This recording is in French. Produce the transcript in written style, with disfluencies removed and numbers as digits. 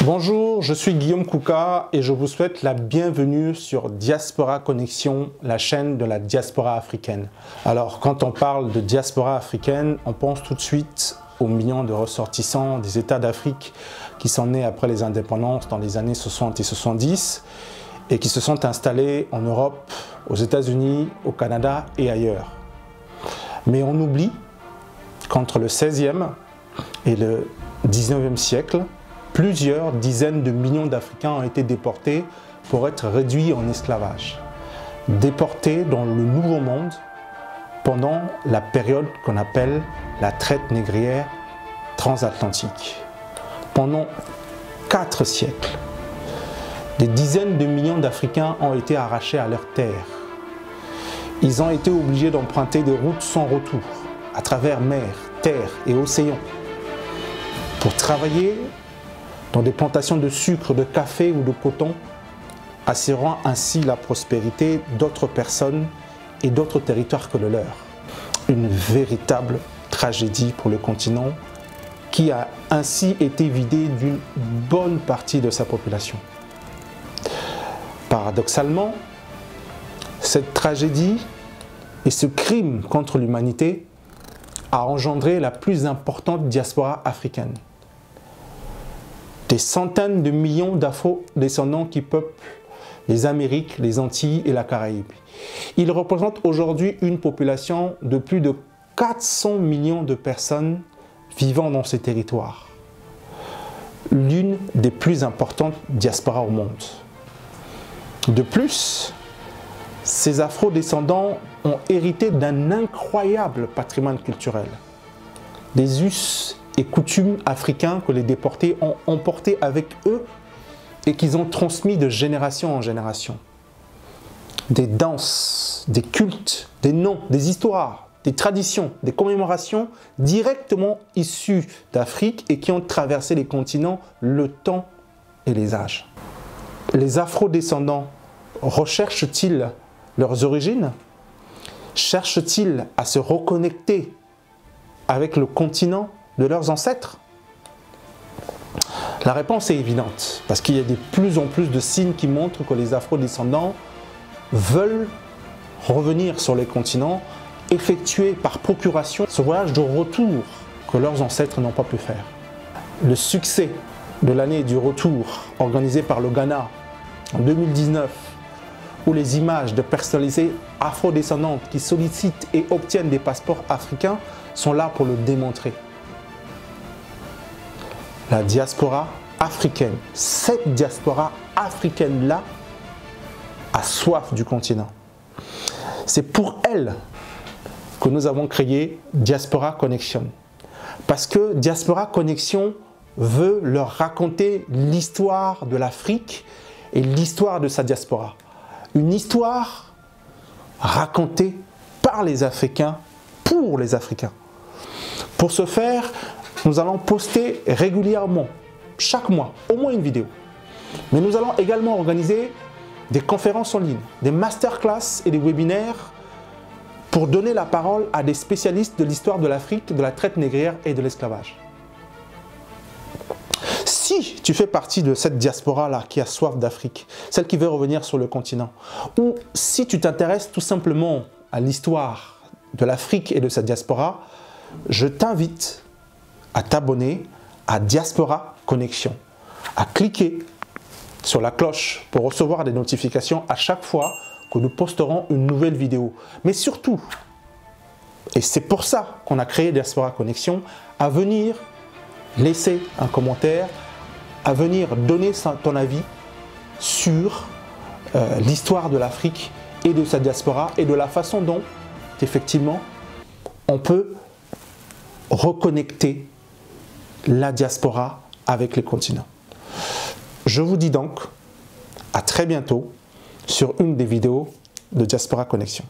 Bonjour, je suis Guillaume Kouka et je vous souhaite la bienvenue sur Diaspora Connexion, la chaîne de la diaspora africaine. Alors, quand on parle de diaspora africaine, on pense tout de suite aux millions de ressortissants des États d'Afrique qui sont nés après les indépendances dans les années 60 et 70 et qui se sont installés en Europe, aux États-Unis, au Canada et ailleurs. Mais on oublie qu'entre le 16e et le 19e siècle, plusieurs dizaines de millions d'Africains ont été déportés pour être réduits en esclavage. Déportés dans le Nouveau Monde pendant la période qu'on appelle la traite négrière transatlantique. Pendant 4 siècles, des dizaines de millions d'Africains ont été arrachés à leurs terres. Ils ont été obligés d'emprunter des routes sans retour, à travers mer, terre et océans, pour travailler dans des plantations de sucre, de café ou de coton, assurant ainsi la prospérité d'autres personnes et d'autres territoires que le leur. Une véritable tragédie pour le continent qui a ainsi été vidé d'une bonne partie de sa population. Paradoxalement, cette tragédie et ce crime contre l'humanité a engendré la plus importante diaspora africaine. Des centaines de millions d'Afro-descendants qui peuplent les Amériques, les Antilles et la Caraïbe. Ils représentent aujourd'hui une population de plus de 400 millions de personnes vivant dans ces territoires. L'une des plus importantes diasporas au monde. De plus, ces Afro-descendants ont hérité d'un incroyable patrimoine culturel. Des us et coutumes africains que les déportés ont emportés avec eux et qu'ils ont transmis de génération en génération. Des danses, des cultes, des noms, des histoires, des traditions, des commémorations directement issues d'Afrique et qui ont traversé les continents, le temps et les âges. Les Afro-descendants recherchent-ils leurs origines? Cherchent-ils à se reconnecter avec le continent de leurs ancêtres? La réponse est évidente, parce qu'il y a de plus en plus de signes qui montrent que les Afro-descendants veulent revenir sur les continents, effectuer par procuration ce voyage de retour que leurs ancêtres n'ont pas pu faire. Le succès de l'année du retour organisé par le Ghana en 2019, où les images de personnalités afro-descendantes qui sollicitent et obtiennent des passeports africains sont là pour le démontrer. La diaspora africaine, cette diaspora africaine-là, a soif du continent. C'est pour elle que nous avons créé Diaspora Connexion. Parce que Diaspora Connexion veut leur raconter l'histoire de l'Afrique et l'histoire de sa diaspora. Une histoire racontée par les Africains, pour les Africains. Pour ce faire, nous allons poster régulièrement, chaque mois, au moins une vidéo. Mais nous allons également organiser des conférences en ligne, des masterclass et des webinaires pour donner la parole à des spécialistes de l'histoire de l'Afrique, de la traite négrière et de l'esclavage. Si tu fais partie de cette diaspora-là qui a soif d'Afrique, celle qui veut revenir sur le continent, ou si tu t'intéresses tout simplement à l'histoire de l'Afrique et de sa diaspora, je t'invite à t'abonner à Diaspora Connexion, à cliquer sur la cloche pour recevoir des notifications à chaque fois que nous posterons une nouvelle vidéo. Mais surtout, et c'est pour ça qu'on a créé Diaspora Connexion, à venir laisser un commentaire, à venir donner ton avis sur l'histoire de l'Afrique et de sa diaspora et de la façon dont, effectivement, on peut reconnecter la diaspora avec les continents. Je vous dis donc à très bientôt sur une des vidéos de Diaspora Connexion.